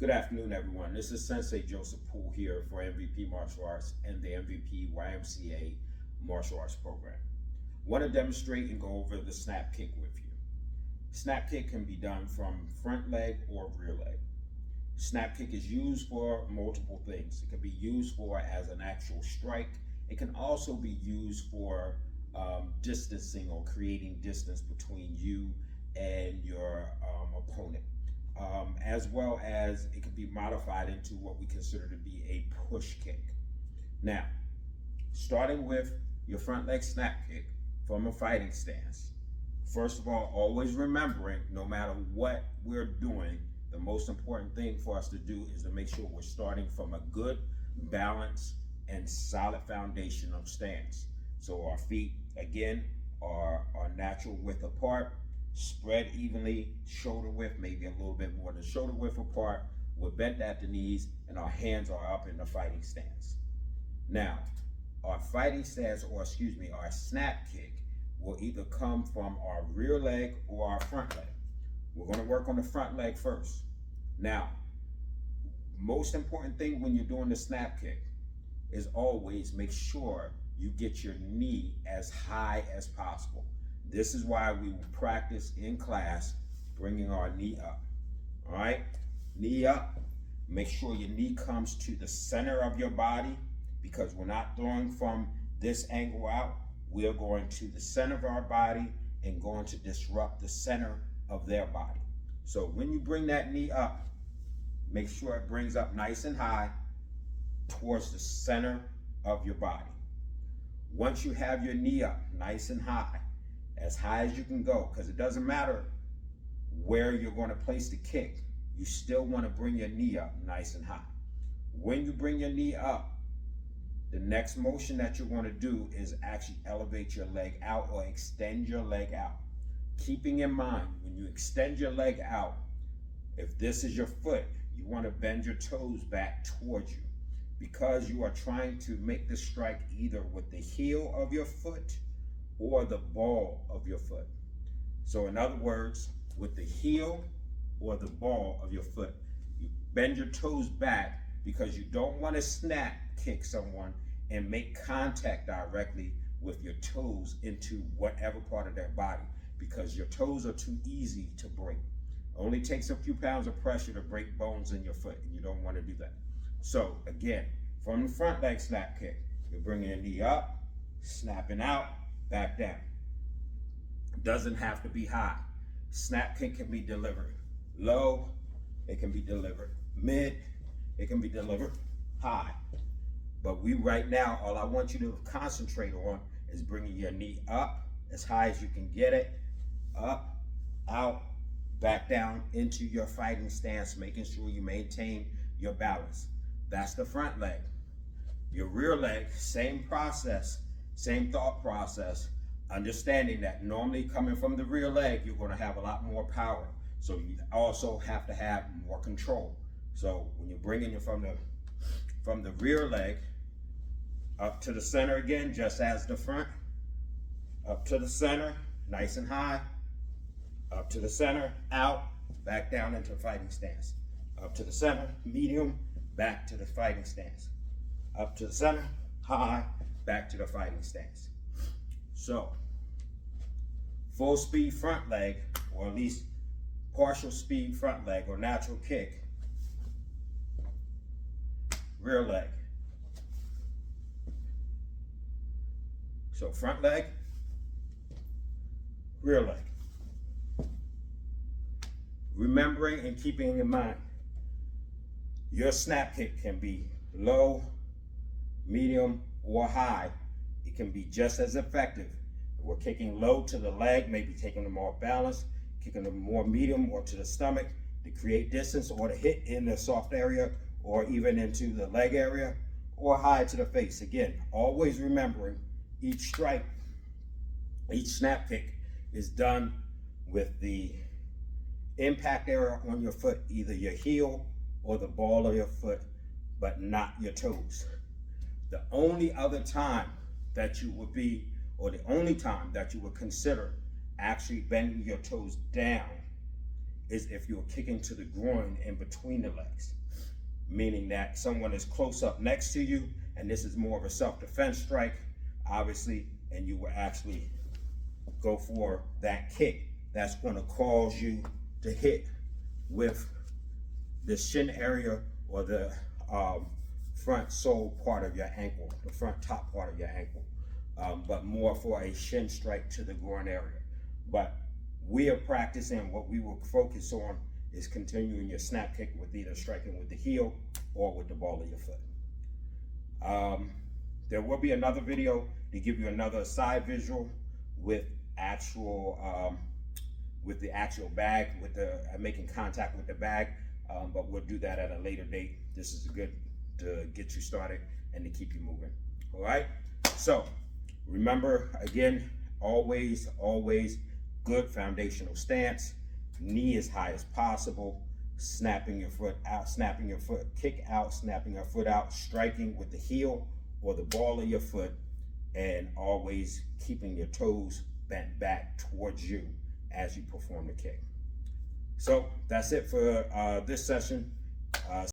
Good afternoon, everyone. This is Sensei Joseph Poole here for MVP Martial Arts and the MVP YMCA Martial Arts Program. Want to demonstrate and go over the snap kick with you. Snap kick can be done from front leg or rear leg. Snap kick is used for multiple things. It can be used for as an actual strike. It can also be used for distancing or creating distance between you and your opponent. As well as it can be modified into what we consider to be a push kick. Now, starting with your front leg snap kick from a fighting stance. First of all, always remembering, no matter what we're doing, the most important thing for us to do is to make sure we're starting from a good, balanced, and solid foundation of stance. So our feet, again, are natural width apart, spread evenly, shoulder width, maybe a little bit more than shoulder width apart. We're bent at the knees, and our hands are up in the fighting stance. Now, our fighting stance, or excuse me, our snap kick will either come from our rear leg or our front leg. We're going to work on the front leg first. Now, most important thing when you're doing the snap kick is always make sure you get your knee as high as possible. This is why we will practice in class bringing our knee up. All right, knee up. Make sure your knee comes to the center of your body, because we're not throwing from this angle out. We are going to the center of our body and going to disrupt the center of their body. So when you bring that knee up, make sure it brings up nice and high towards the center of your body. Once you have your knee up nice and high as you can go, because it doesn't matter where you're going to place the kick, you still want to bring your knee up nice and high. When you bring your knee up, the next motion that you're going to do is actually elevate your leg out or extend your leg out. Keeping in mind, when you extend your leg out, if this is your foot, you want to bend your toes back towards you, because you are trying to make the strike either with the heel of your foot or the ball of your foot. So in other words, with the heel or the ball of your foot, you bend your toes back, because you don't want to snap kick someone and make contact directly with your toes into whatever part of their body, because your toes are too easy to break. It only takes a few pounds of pressure to break bones in your foot, and you don't want to do that. So again, from the front leg snap kick, you're bringing your knee up, snapping out, back down. Doesn't have to be high. Snap kick can be delivered low, it can be delivered mid, it can be delivered high. But right now, all I want you to concentrate on is bringing your knee up as high as you can get it, up, out, back down into your fighting stance, making sure you maintain your balance. That's the front leg. Your rear leg, same process, same thought process, understanding that normally coming from the rear leg, you're going to have a lot more power. So you also have to have more control. So when you're bringing it from the rear leg up to the center again, just as the front, up to the center, nice and high, up to the center, out, back down into fighting stance. Up to the center, medium, back to the fighting stance. Up to the center, high, back to the fighting stance. So, full speed front leg, or at least partial speed front leg or natural kick, rear leg. So front leg, rear leg. Remembering and keeping in mind, your snap kick can be low, medium, or high. It can be just as effective. If we're kicking low to the leg, maybe taking them more balanced, kicking them more medium or to the stomach to create distance or to hit in the soft area or even into the leg area, or high to the face. Again, always remembering each strike, each snap kick is done with the impact area on your foot, either your heel or the ball of your foot, but not your toes. The only other time that you would be, or the only time that you would consider actually bending your toes down is if you're kicking to the groin in between the legs, meaning that someone is close up next to you, and this is more of a self-defense strike, obviously, and you will actually go for that kick. That's going to cause you to hit with the shin area or the front sole part of your ankle, the front top part of your ankle, but more for a shin strike to the groin area. But we are practicing, what we will focus on is continuing your snap kick with either striking with the heel or with the ball of your foot. There will be another video to give you another side visual with actual with the actual bag, with the making contact with the bag, but we'll do that at a later date. This is good to get you started and to keep you moving. All right, so remember, again, always good foundational stance, knee as high as possible, snapping your foot out, snapping your foot, kick out, snapping your foot out, striking with the heel or the ball of your foot, and always keeping your toes bent back towards you as you perform the kick. So that's it for this session.